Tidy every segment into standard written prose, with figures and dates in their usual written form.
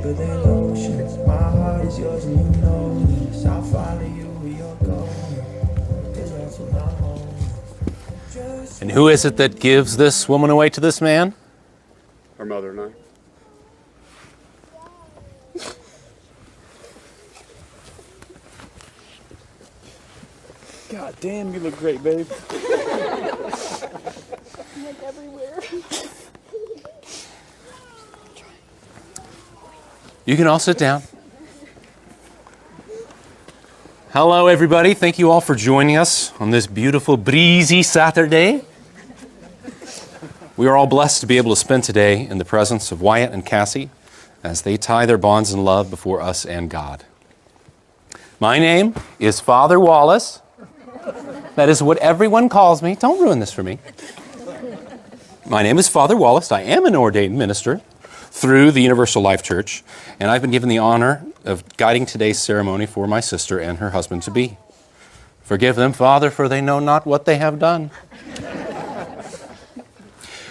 deeper than oceans. My heart is yours and you know this. I'll follow you where you're going, 'cause that's what my home is. And who is it that gives this woman away to this man? Her mother and I. God damn, you look great, babe. Like everywhere. You can all sit down. Hello, everybody. Thank you all for joining us on this beautiful, breezy Saturday. We are all blessed to be able to spend today in the presence of Wyatt and Cassidy as they tie their bonds in love before us and God. My name is Father Wallace. That is what everyone calls me. Don't ruin this for me. My name is Father Wallace. I am an ordained minister through the Universal Life Church, and I've been given the honor of guiding today's ceremony for my sister and her husband-to-be. Forgive them, Father, for they know not what they have done.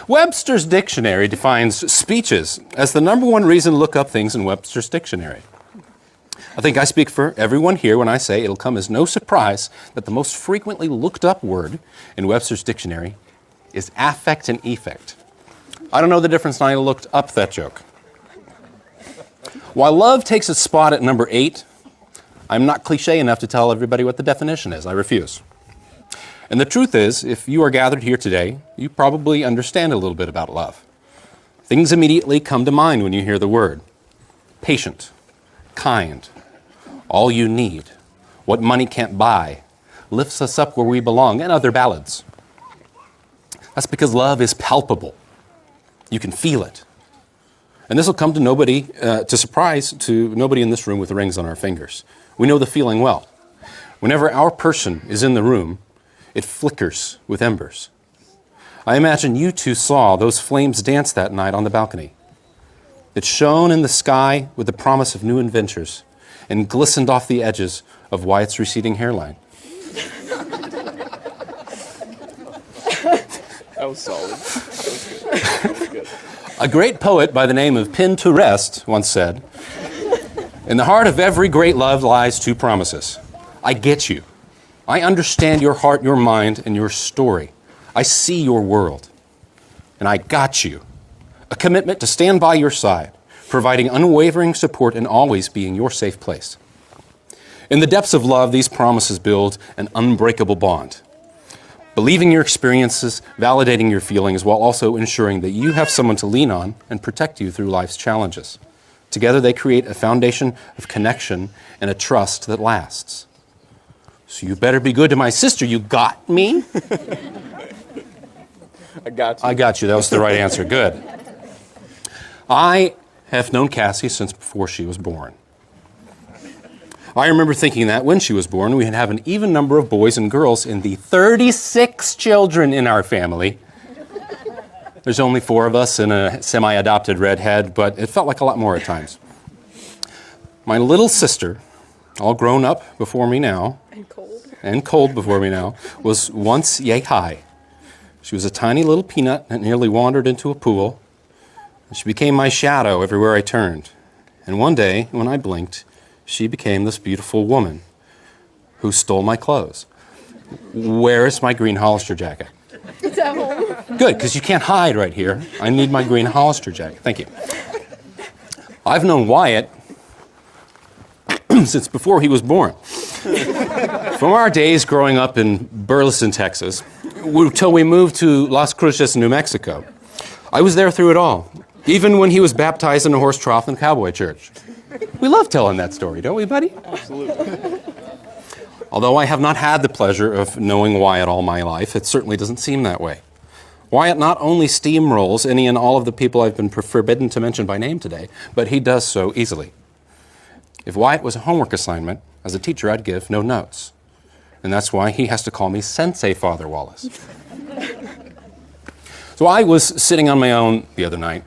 Webster's Dictionary defines speeches as the number one reason to look up things in Webster's Dictionary. I think I speak for everyone here when I say it'll come as no surprise that the most frequently looked up word in Webster's Dictionary is affect and effect. I don't know the difference, and I looked up that joke. While love takes its spot at number 8, I'm not cliche enough to tell everybody what the definition is. I refuse. And the truth is, if you are gathered here today, you probably understand a little bit about love. Things immediately come to mind when you hear the word. Patient, kind, all you need, what money can't buy, lifts us up where we belong, and other ballads. That's because love is palpable. You can feel it. And this will come to surprise to nobody in this room with rings on our fingers. We know the feeling well. Whenever our person is in the room, it flickers with embers. I imagine you two saw those flames dance that night on the balcony. It shone in the sky with the promise of new adventures and glistened off the edges of Wyatt's receding hairline. That was solid. That was good. A great poet by the name of Pinterest once said, "In the heart of every great love lies two promises. I get you. I understand your heart, your mind, and your story. I see your world. And I got you. A commitment to stand by your side, providing unwavering support and always being your safe place." In the depths of love, these promises build an unbreakable bond. Believing your experiences, validating your feelings, while also ensuring that you have someone to lean on and protect you through life's challenges. Together, they create a foundation of connection and a trust that lasts. So you better be good to my sister. You got me? I got you. I got you. That was the right answer. Good. I have known Cassie since before she was born. I remember thinking that when she was born, we'd have an even number of boys and girls in the 36 children in our family. There's only 4 of us and a semi-adopted redhead, but it felt like a lot more at times. My little sister, all grown up before me now, and cold before me now, was once yay high. She was a tiny little peanut that nearly wandered into a pool. And she became my shadow everywhere I turned. And one day, when I blinked, she became this beautiful woman who stole my clothes. Where is my green Hollister jacket? It's at home. Good, because you can't hide right here. I need my green Hollister jacket. Thank you. I've known Wyatt since before he was born. From our days growing up in Burleson, Texas, till we moved to Las Cruces, New Mexico. I was there through it all, even when he was baptized in a horse trough in Cowboy Church. We love telling that story, don't we, buddy? Absolutely. Although I have not had the pleasure of knowing Wyatt all my life, it certainly doesn't seem that way. Wyatt not only steamrolls any and all of the people I've been forbidden to mention by name today, but he does so easily. If Wyatt was a homework assignment, as a teacher I'd give no notes. And that's why he has to call me Sensei Father Wallace. So I was sitting on my own the other night,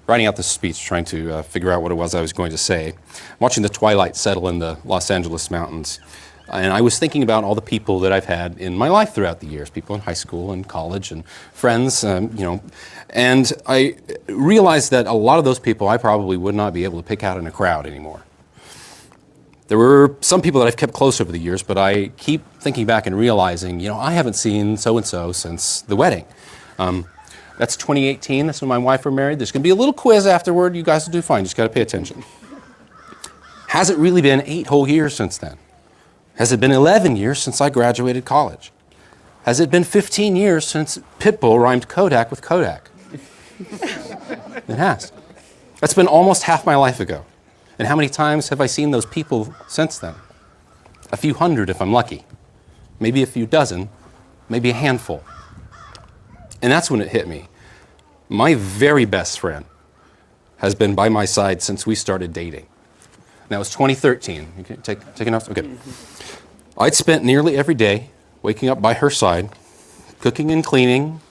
writing out this speech, trying to figure out what it was I was going to say, watching the twilight settle in the Los Angeles mountains. And I was thinking about all the people that I've had in my life throughout the years, people in high school and college and friends, and I realized that a lot of those people I probably would not be able to pick out in a crowd anymore. There were some people that I've kept close over the years, but I keep thinking back and realizing, I haven't seen so-and-so since the wedding. That's 2018, that's when my wife were married. There's going to be a little quiz afterward. You guys will do fine, just got to pay attention. Has it really been 8 whole years since then? Has it been 11 years since I graduated college? Has it been 15 years since Pitbull rhymed Kodak with Kodak? It has. That's been almost half my life ago. And how many times have I seen those people since then? A few hundred if I'm lucky. Maybe a few dozen, maybe a handful. And that's when it hit me. My very best friend has been by my side since we started dating. Now it's 2013. You can take enough? Okay. I'd spent nearly every day waking up by her side, cooking and cleaning,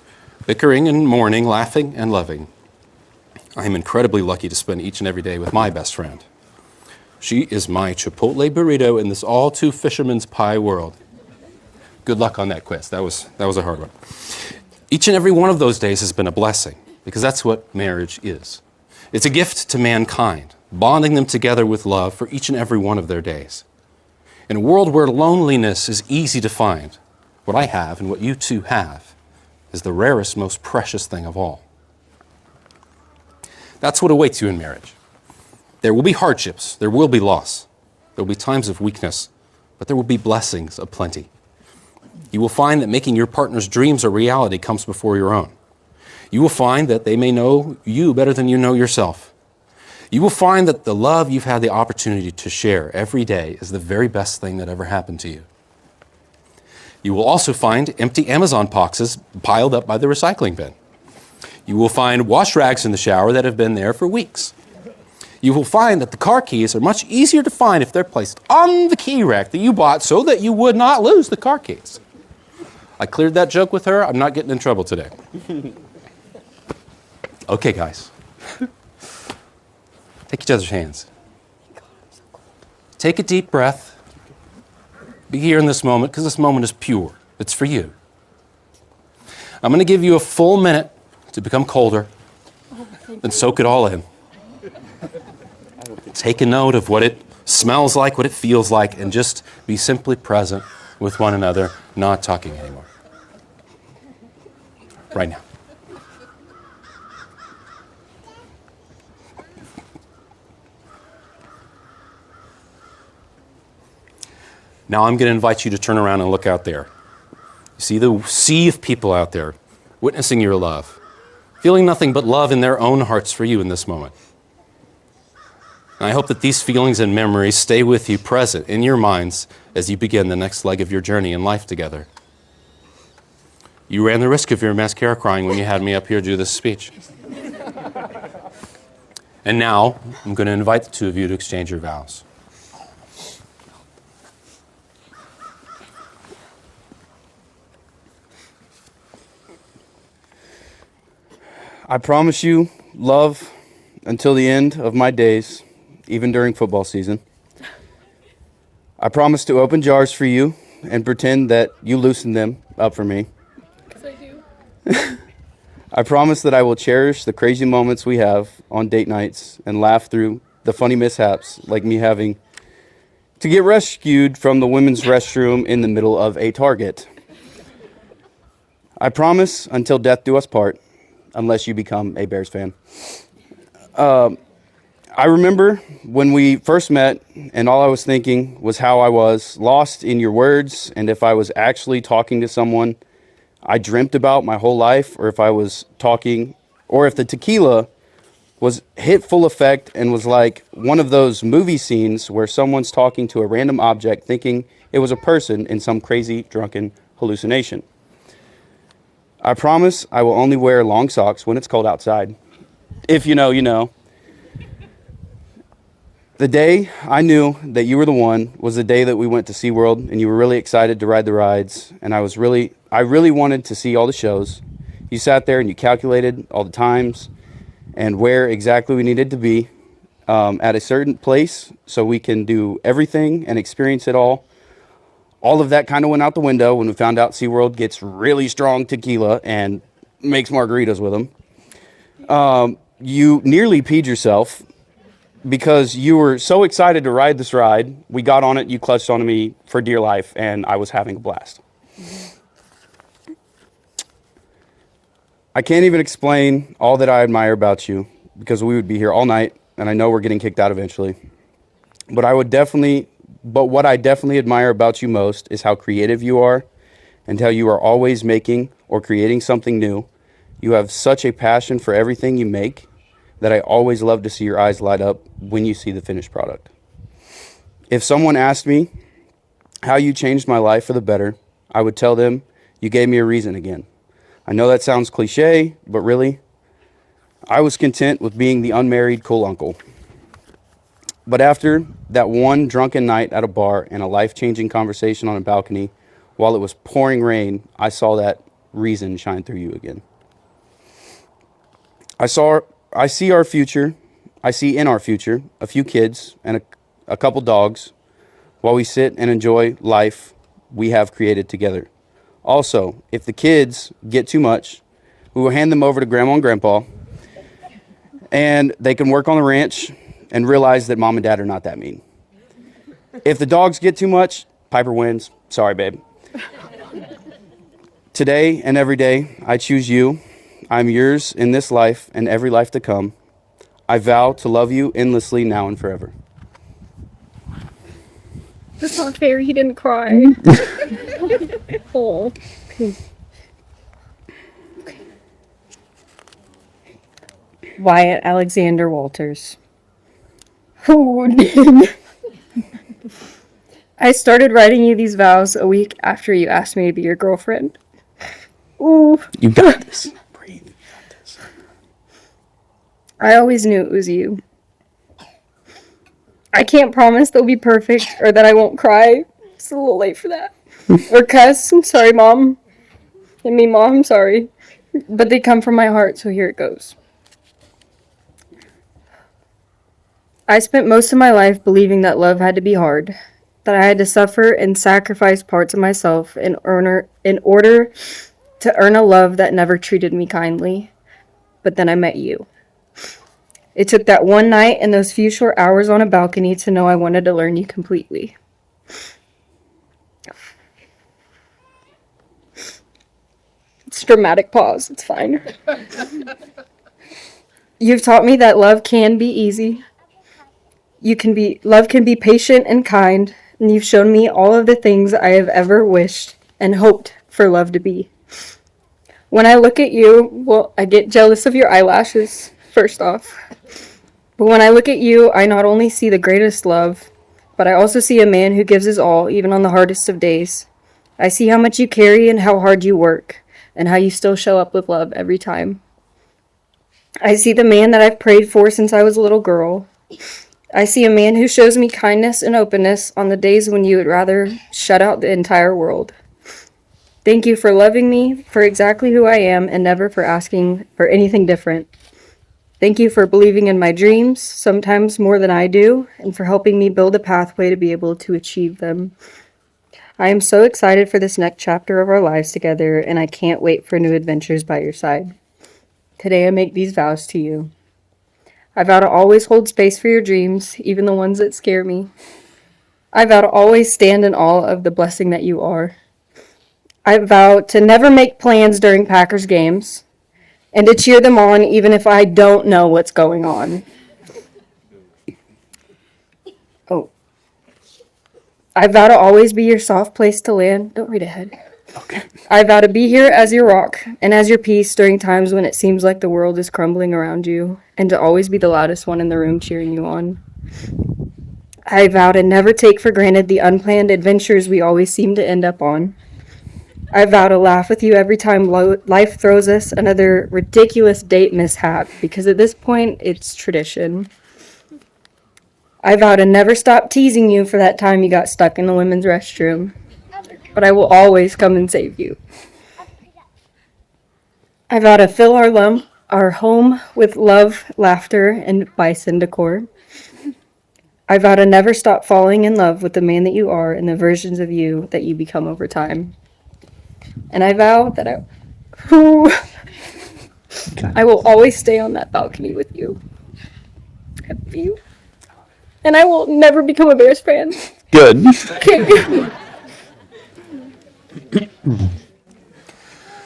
bickering and mourning, laughing and loving. I am incredibly lucky to spend each and every day with my best friend. She is my Chipotle burrito in this all too fisherman's pie world. Good luck on that quiz. That was a hard one. Each and every one of those days has been a blessing, because that's what marriage is. It's a gift to mankind, bonding them together with love for each and every one of their days. In a world where loneliness is easy to find, what I have and what you too have is the rarest, most precious thing of all. That's what awaits you in marriage. There will be hardships, there will be loss, there will be times of weakness, but there will be blessings aplenty. You will find that making your partner's dreams a reality comes before your own. You will find that they may know you better than you know yourself. You will find that the love you've had the opportunity to share every day is the very best thing that ever happened to you. You will also find empty Amazon boxes piled up by the recycling bin. You will find wash rags in the shower that have been there for weeks. You will find that the car keys are much easier to find if they're placed on the key rack that you bought so that you would not lose the car keys. I cleared that joke with her. I'm not getting in trouble today. Okay, guys. Take each other's hands. Take a deep breath. Be here in this moment, because this moment is pure. It's for you. I'm going to give you a full minute to become colder, then soak it all in. Take a note of what it smells like, what it feels like, and just be simply present with one another, not talking anymore. Right now. Now I'm going to invite you to turn around and look out there. You see the sea of people out there witnessing your love, feeling nothing but love in their own hearts for you in this moment. And I hope that these feelings and memories stay with you present in your minds as you begin the next leg of your journey in life together. You ran the risk of your mascara crying when you had me up here do this speech. And now I'm going to invite the two of you to exchange your vows. I promise you love until the end of my days, even during football season. I promise to open jars for you and pretend that you loosen them up for me. Because I do. I promise that I will cherish the crazy moments we have on date nights and laugh through the funny mishaps, like me having to get rescued from the women's restroom in the middle of a Target. I promise until death do us part, unless you become a Bears fan. I remember when we first met, and all I was thinking was how I was lost in your words, and if I was actually talking to someone I dreamt about my whole life, or if I was talking, or if the tequila was hit full effect and was like one of those movie scenes where someone's talking to a random object thinking it was a person in some crazy drunken hallucination. I promise I will only wear long socks when it's cold outside. If you know, you know. The day I knew that you were the one was the day that we went to SeaWorld and you were really excited to ride the rides, and I really wanted to see all the shows. You sat there and you calculated all the times and where exactly we needed to be at a certain place so we can do everything and experience it all All of that kind of went out the window when we found out SeaWorld gets really strong tequila and makes margaritas with them. You nearly peed yourself because you were so excited to ride this ride. We got on it, you clutched onto me for dear life, and I was having a blast. I can't even explain all that I admire about you because we would be here all night, and I know we're getting kicked out eventually. But what I definitely admire about you most is how creative you are and how you are always making or creating something new. You have such a passion for everything you make that I always love to see your eyes light up when you see the finished product. If someone asked me how you changed my life for the better, I would tell them you gave me a reason again. I know that sounds cliche, but really, I was content with being the unmarried cool uncle. But after that one drunken night at a bar and a life-changing conversation on a balcony while it was pouring rain, I saw that reason shine through you again. I see in our future a few kids and a couple dogs while we sit and enjoy life we have created together. Also, if the kids get too much, we will hand them over to Grandma and Grandpa, and they can work on the ranch and realize that Mom and Dad are not that mean. If the dogs get too much, Piper wins. Sorry, babe. Today and every day, I choose you. I'm yours in this life and every life to come. I vow to love you endlessly now and forever. That's not fair. He didn't cry. Oh. Wyatt Alexander Walters. Oh, I started writing you these vows a week after you asked me to be your girlfriend. Ooh. You got this. Breathe. You got this. I always knew it was you. I can't promise they'll be perfect or that I won't cry. It's a little late for that. Or cuss. I'm sorry, Mom. I mean, Mom, I'm sorry. But they come from my heart, so here it goes. I spent most of my life believing that love had to be hard, that I had to suffer and sacrifice parts of myself in order to earn a love that never treated me kindly. But then I met you. It took that one night and those few short hours on a balcony to know I wanted to learn you completely. It's a dramatic pause. It's fine. You've taught me that love can be easy. Love can be patient and kind, and you've shown me all of the things I have ever wished and hoped for love to be. When I look at you, well, I get jealous of your eyelashes, first off. But when I look at you, I not only see the greatest love, but I also see a man who gives his all, even on the hardest of days. I see how much you carry and how hard you work, and how you still show up with love every time. I see the man that I've prayed for since I was a little girl. I see a man who shows me kindness and openness on the days when you would rather shut out the entire world. Thank you for loving me for exactly who I am and never for asking for anything different. Thank you for believing in my dreams, sometimes more than I do, and for helping me build a pathway to be able to achieve them. I am so excited for this next chapter of our lives together, and I can't wait for new adventures by your side. Today I make these vows to you. I vow to always hold space for your dreams, even the ones that scare me. I vow to always stand in awe of the blessing that you are. I vow to never make plans during Packers games, and to cheer them on even if I don't know what's going on. Oh. I vow to always be your soft place to land. Don't read ahead. Okay. I vow to be here as your rock and as your peace during times when it seems like the world is crumbling around you, and to always be the loudest one in the room cheering you on. I vow to never take for granted the unplanned adventures we always seem to end up on. I vow to laugh with you every time life throws us another ridiculous date mishap, because at this point, it's tradition. I vow to never stop teasing you for that time you got stuck in the women's restroom, but I will always come and save you. I vow to fill our home with love, laughter, and bison decor. I vow to never stop falling in love with the man that you are and the versions of you that you become over time. And I vow that I will always stay on that balcony with you. I love you. And I will never become a Bears fan. Good. Okay.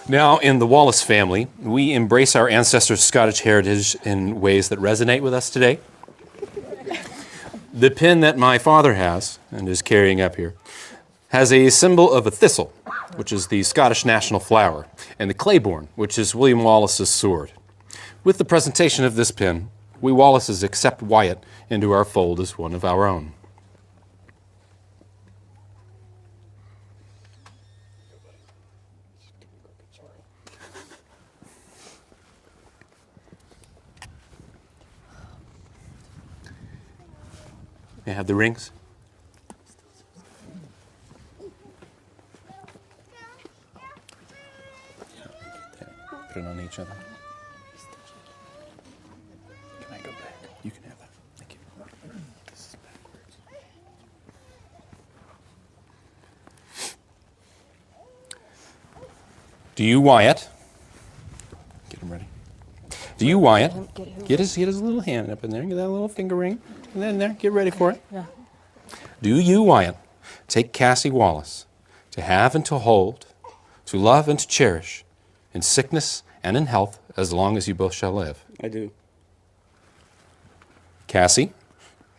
Now, in the Wallace family, we embrace our ancestors' Scottish heritage in ways that resonate with us today. The pin that my father has, and is carrying up here, has a symbol of a thistle, which is the Scottish national flower, and the claiborne, which is William Wallace's sword. With the presentation of this pin, we Wallaces accept Wyatt into our fold as one of our own. May I have the rings? Put it on each other. Can I go back? You can have that. Thank you. This is backwards. Do you, Wyatt? Get him ready. Do you, Wyatt? Get his little hand up in there. Get that little finger ring. And then there. Get ready for it. Yeah. Do you, Wyatt, take Cassie Wallace to have and to hold, to love and to cherish, in sickness and in health, as long as you both shall live? I do. Cassie,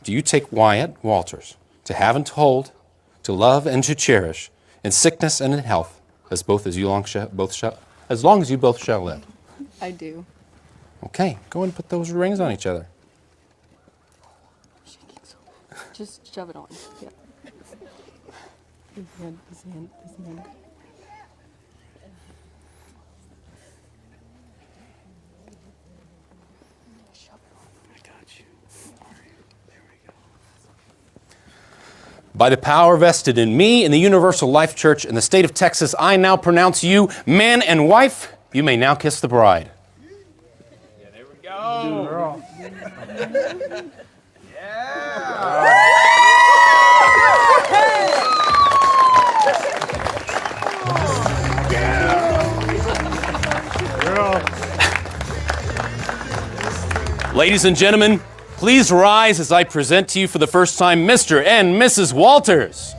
do you take Wyatt Walters to have and to hold, to love and to cherish, in sickness and in health, as long as you both shall live? I do. Okay, go and put those rings on each other. Just shove it on. Yeah. His hand. By the power vested in me in the Universal Life Church in the state of Texas, I now pronounce you man and wife. You may now kiss the bride. Yeah, there we go. Ladies and gentlemen, please rise as I present to you for the first time Mr. and Mrs. Walters.